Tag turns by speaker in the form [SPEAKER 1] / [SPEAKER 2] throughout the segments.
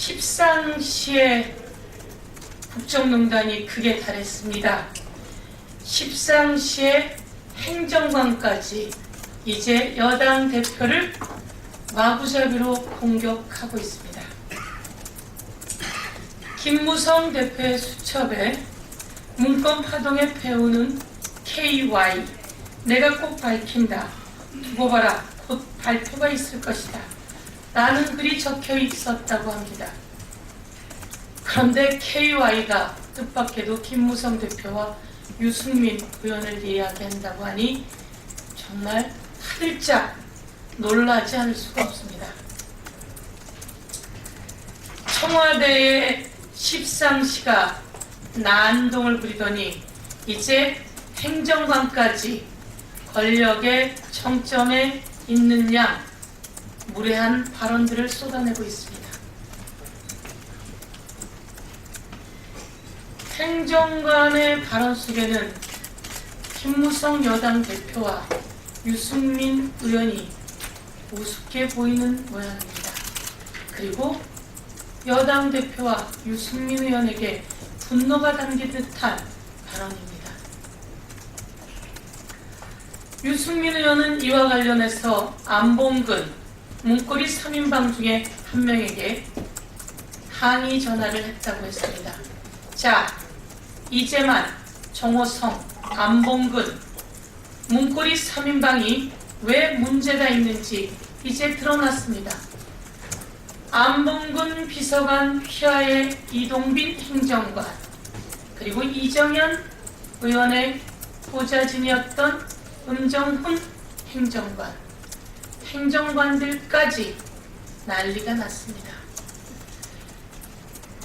[SPEAKER 1] 십상시에 국정농단이 극에 달했습니다. 십상시에 행정관까지 이제 여당 대표를 마구잡이로 공격하고 있습니다. 김무성 대표의 수첩에 문건 파동에 배우는 KY, 내가 꼭 밝힌다. 두고 봐라. 곧 발표가 있을 것이다. 라는 글이 적혀 있었다고 합니다. 그런데 KY가 뜻밖에도 김무성 대표와 유승민 의원을 이야기한다고 하니 정말 화들짝 놀라지 않을 수가 없습니다. 청와대의 십상시가 난동을 부리더니 이제 행정관까지 권력의 정점에 있는 양 무례한 발언들을 쏟아내고 있습니다. 행정관의 발언 속에는 김무성 여당 대표와 유승민 의원이 우습게 보이는 모양입니다. 그리고 여당 대표와 유승민 의원에게 분노가 담긴 듯한 발언입니다. 유승민 의원은 이와 관련해서 안봉근 문고리 3인방 중에 한 명에게 항의 전화를 했다고 했습니다. 자, 이재만, 정호성, 안봉근 문고리 3인방이 왜 문제가 있는지 이제 드러났습니다. 안봉근 비서관 휘하의 이동빈 행정관, 그리고 이정현 의원의 보좌진이었던 은정훈 행정관, 행정관들까지 난리가 났습니다.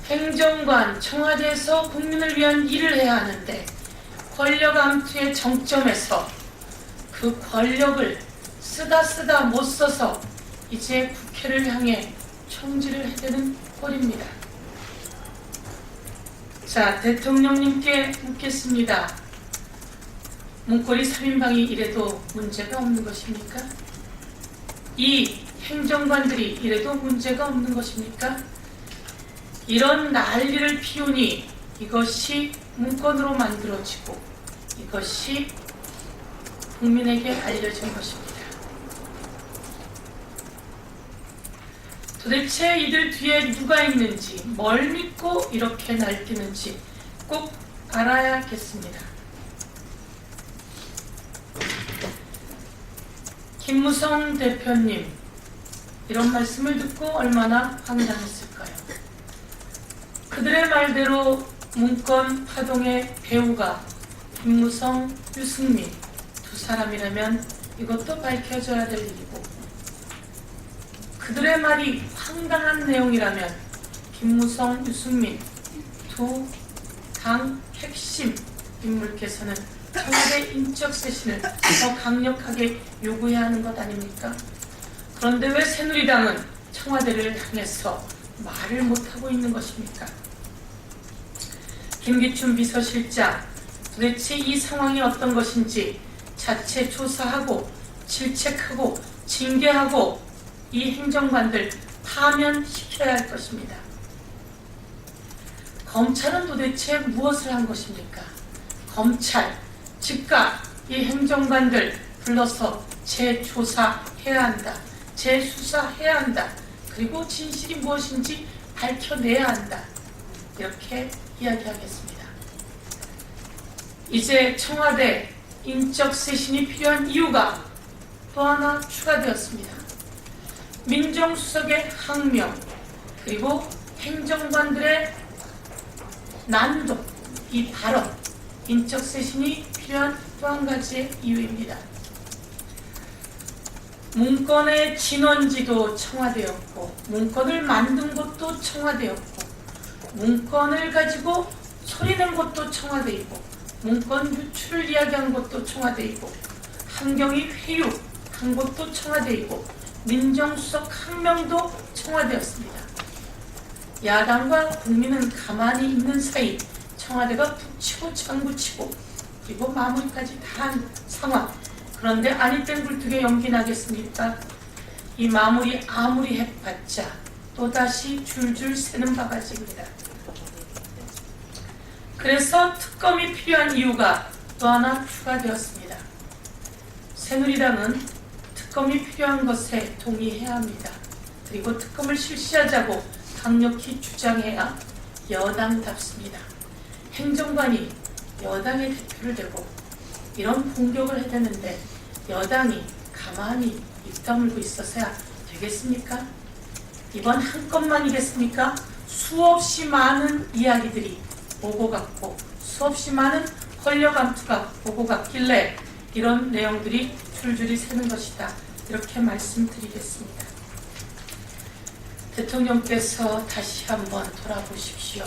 [SPEAKER 1] 행정관, 청와대에서 국민을 위한 일을 해야 하는데 권력 암투의 정점에서 그 권력을 쓰다 못 써서 이제 국회를 향해 총질을 해대는 꼴입니다. 자, 대통령님께 묻겠습니다. 문고리 3인방이 이래도 문제가 없는 것입니까? 이 행정관들이 이래도 문제가 없는 것입니까? 이런 난리를 피우니 이것이 문건으로 만들어지고 이것이 국민에게 알려진 것입니다. 도대체 이들 뒤에 누가 있는지, 뭘 믿고 이렇게 날뛰는지 꼭 알아야겠습니다. 김무성 대표님, 이런 말씀을 듣고 얼마나 황당했을까요? 그들의 말대로 문건 파동의 배우가 김무성, 유승민 두 사람이라면 이것도 밝혀져야 될 일이고, 그들의 말이 황당한 내용이라면 김무성, 유승민 두 당 핵심 인물께서는 청와대 인적 쇄신을 더 강력하게 요구해야 하는 것 아닙니까? 그런데 왜 새누리당은 청와대를 향해서 말을 못하고 있는 것입니까? 김기춘 비서실장, 도대체 이 상황이 어떤 것인지 자체 조사하고 질책하고 징계하고 이 행정관들 파면시켜야 할 것입니다. 검찰은 도대체 무엇을 한 것입니까? 검찰, 즉각 이 행정관들 불러서 재조사해야 한다. 재수사해야 한다. 그리고 진실이 무엇인지 밝혀내야 한다. 이렇게 이야기하겠습니다. 이제 청와대 인적 쇄신이 필요한 이유가 또 하나 추가되었습니다. 민정수석의 항명, 그리고 행정관들의 난동, 이 발언, 인적 쇄신이 필요한 또 한 가지의 이유입니다. 문건의 진원지도 청와대였고, 문건을 만든 곳도 청와대였고, 문건을 가지고 소리낸 곳도 청와대이고, 문건 유출을 이야기한 곳도 청와대이고, 한경위 회유한 곳도 청와대이고, 민정수석 항명도 청와대였습니다. 야당과 국민은 가만히 있는 사이 청와대가 북치고 장구치고 그리고 마무리까지 다 한 상황. 그런데 아니 땐 굴뚝에 연기 나겠습니까? 이 마무리 아무리 해봤자 또다시 줄줄 새는 바가지입니다. 그래서 특검이 필요한 이유가 또 하나 추가되었습니다. 새누리당은 특검이 필요한 것에 동의해야 합니다. 그리고 특검을 실시하자고 강력히 주장해야 여당답습니다. 행정관이 여당의 대표를 대고 이런 공격을 해대는데 여당이 가만히 입 다물고 있어서야 되겠습니까? 이번 한 건만이겠습니까? 수없이 많은 이야기들이 오고 갔고 수없이 많은 권력 암투가 오고 갔길래 이런 내용들이 줄줄이 새는 것이다. 이렇게 말씀드리겠습니다. 대통령께서 다시 한번 돌아보십시오.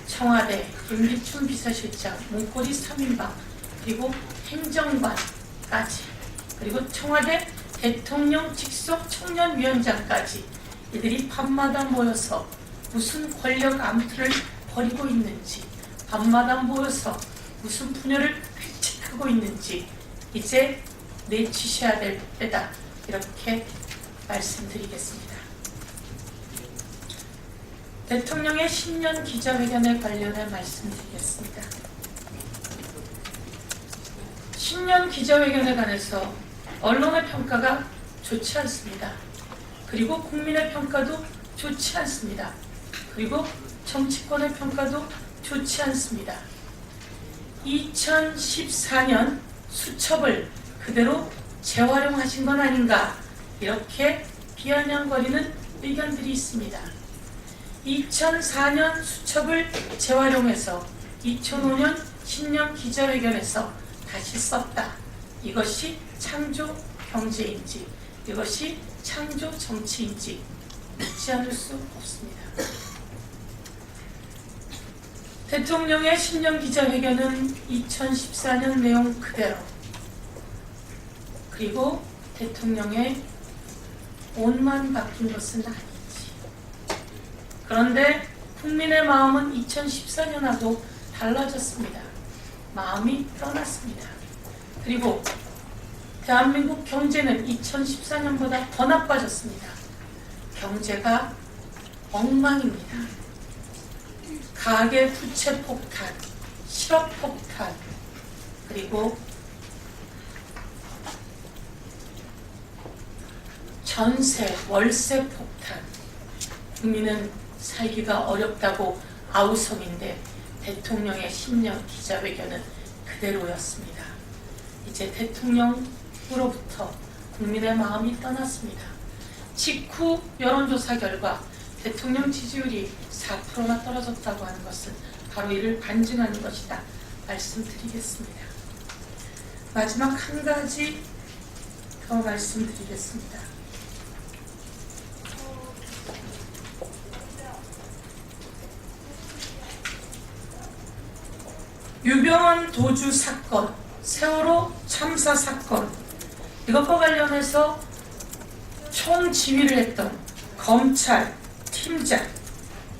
[SPEAKER 1] 청와대 김기춘 비서실장, 문고리 3인방, 그리고 행정관까지, 그리고 청와대 대통령 직속 청년위원장까지 이들이 밤마다 모여서 무슨 권력 암투를 벌이고 있는지, 밤마다 모여서 무슨 분열을 획책하고 있는지 이제 내치셔야 될 때다. 이렇게 말씀드리겠습니다. 대통령의 신년 기자회견에 관련해 말씀드리겠습니다. 신년 기자회견에 관해서 언론의 평가가 좋지 않습니다. 그리고 국민의 평가도 좋지 않습니다. 그리고 정치권의 평가도 좋지 않습니다. 2014년 수첩을 그대로 재활용하신 건 아닌가, 이렇게 비아냥거리는 의견들이 있습니다. 2004년 수첩을 재활용해서 2005년 신년 기자회견에서 다시 썼다. 이것이 창조 경제인지 이것이 창조 정치인지 묻지 않을 수 없습니다. 대통령의 신년 기자회견은 2014년 내용 그대로, 그리고 대통령의 옷만 바뀐 것은 아니지. 그런데 국민의 마음은 2014년하고 달라졌습니다. 마음이 떠났습니다. 그리고 대한민국 경제는 2014년보다 더 나빠졌습니다. 경제가 엉망입니다. 가계 부채 폭탄, 실업 폭탄, 그리고 전세, 월세 폭탄. 국민은 살기가 어렵다고 아우성인데 대통령의 신년 기자회견은 그대로였습니다. 이제 대통령으로부터 국민의 마음이 떠났습니다. 직후 여론조사 결과 대통령 지지율이 4%나 떨어졌다고 하는 것은 바로 이를 반증하는 것이다. 말씀드리겠습니다. 마지막 한 가지 더 말씀드리겠습니다. 유병헌 도주 사건, 세월호 참사 사건, 이것과 관련해서 총지휘를 했던 검찰 팀장,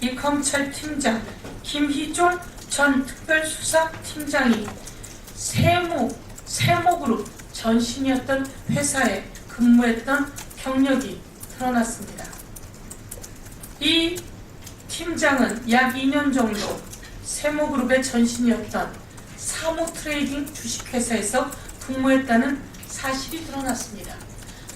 [SPEAKER 1] 이 검찰 팀장 김희종 전 특별수사팀장이 세모그룹 전신이었던 회사에 근무했던 경력이 드러났습니다. 이 팀장은 약 2년 정도 세모그룹의 전신이었던 사모트레이딩 주식회사에서 근무했다는 사실이 드러났습니다.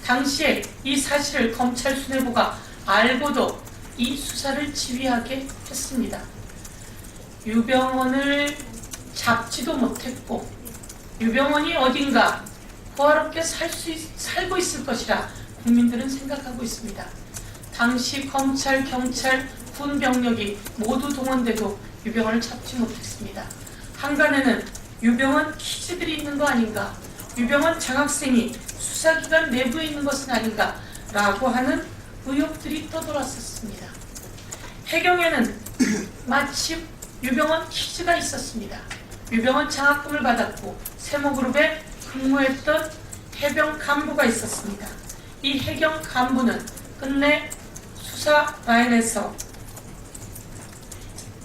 [SPEAKER 1] 당시에 이 사실을 검찰 수뇌부가 알고도 이 수사를 지휘하게 했습니다. 유병헌을 잡지도 못했고 유병헌이 어딘가 호화롭게 살고 있을 것이라 국민들은 생각하고 있습니다. 당시 검찰, 경찰, 군 병력이 모두 동원돼도 유병헌을 잡지 못했습니다. 한간에는 유병헌 키즈들이 있는 거 아닌가, 유병헌 장학생이 수사기관 내부에 있는 것은 아닌가 라고 하는 의혹들이 떠돌았었습니다. 해경에는 마침 유병헌 키즈가 있었습니다. 유병헌 장학금을 받았고 세모그룹에 근무했던 해병 간부가 있었습니다. 이 해경 간부는 끝내 수사 라인에서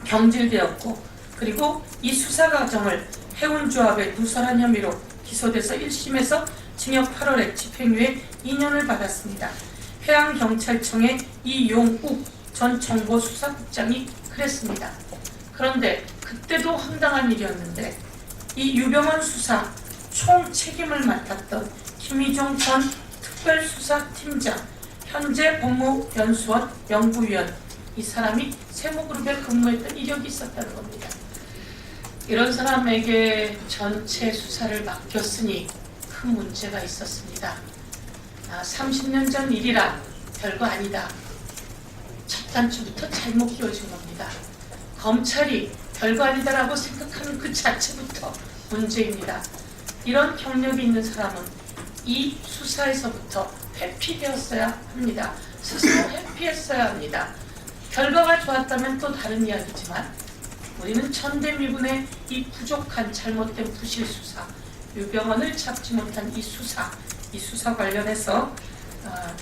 [SPEAKER 1] 경질되었고, 그리고 이 수사 과정을 해운조합의 누설한 혐의로 기소돼서 1심에서 징역 8월에 집행유예 2년을 받았습니다. 해양경찰청의 이용욱 전 정보수사국장이 그랬습니다. 그런데 그때도 황당한 일이었는데 이 유병헌 수사 총 책임을 맡았던 김희종 전 특별수사팀장, 현재 법무연수원 연구위원, 이 사람이 세무그룹에 근무했던 이력이 있었다는 겁니다. 이런 사람에게 전체 수사를 맡겼으니 큰 문제가 있었습니다. 30년 전 일이라 별거 아니다. 첫 단추부터 잘못 끼워진 겁니다. 검찰이 별거 아니다라고 생각하는 그 자체부터 문제입니다. 이런 경력이 있는 사람은 이 수사에서부터 회피되었어야 합니다. 스스로 회피했어야 합니다. 결과가 좋았다면 또 다른 이야기지만 우리는 천대미분의 이 부족한 잘못된 부실 수사, 유병헌을 잡지 못한 이 수사 관련해서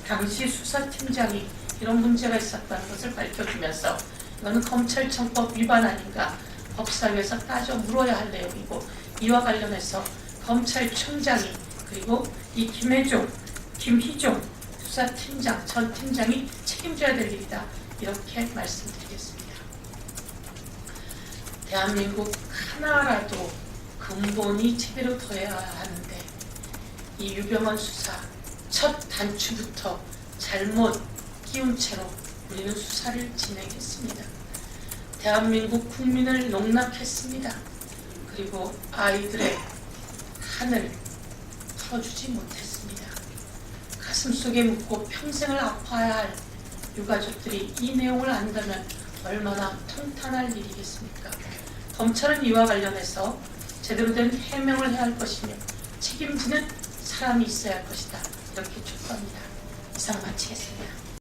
[SPEAKER 1] 당시 수사팀장이 이런 문제가 있었다는 것을 밝혀주면서 이거는 검찰청법 위반 아닌가, 법사위에서 따져 물어야 할 내용이고, 이와 관련해서 검찰청장이 그리고 이 김희종 수사팀장 전 팀장이 책임져야 될 일이다, 이렇게 말씀드리겠습니다. 대한민국 하나라도 근본이 제대로 돼야 하는데 이 유병헌 수사 첫 단추부터 잘못 끼운 채로 우리는 수사를 진행했습니다. 대한민국 국민을 농락했습니다. 그리고 아이들의 한을 풀어주지 못했습니다. 가슴속에 묻고 평생을 아파야 할 유가족들이 이 내용을 안다면 얼마나 통탄할 일이겠습니까? 검찰은 이와 관련해서 제대로 된 해명을 해야 할 것이며 책임지는 사람이 있어야 할 것이다, 이렇게 촉구합니다. 이상 마치겠습니다.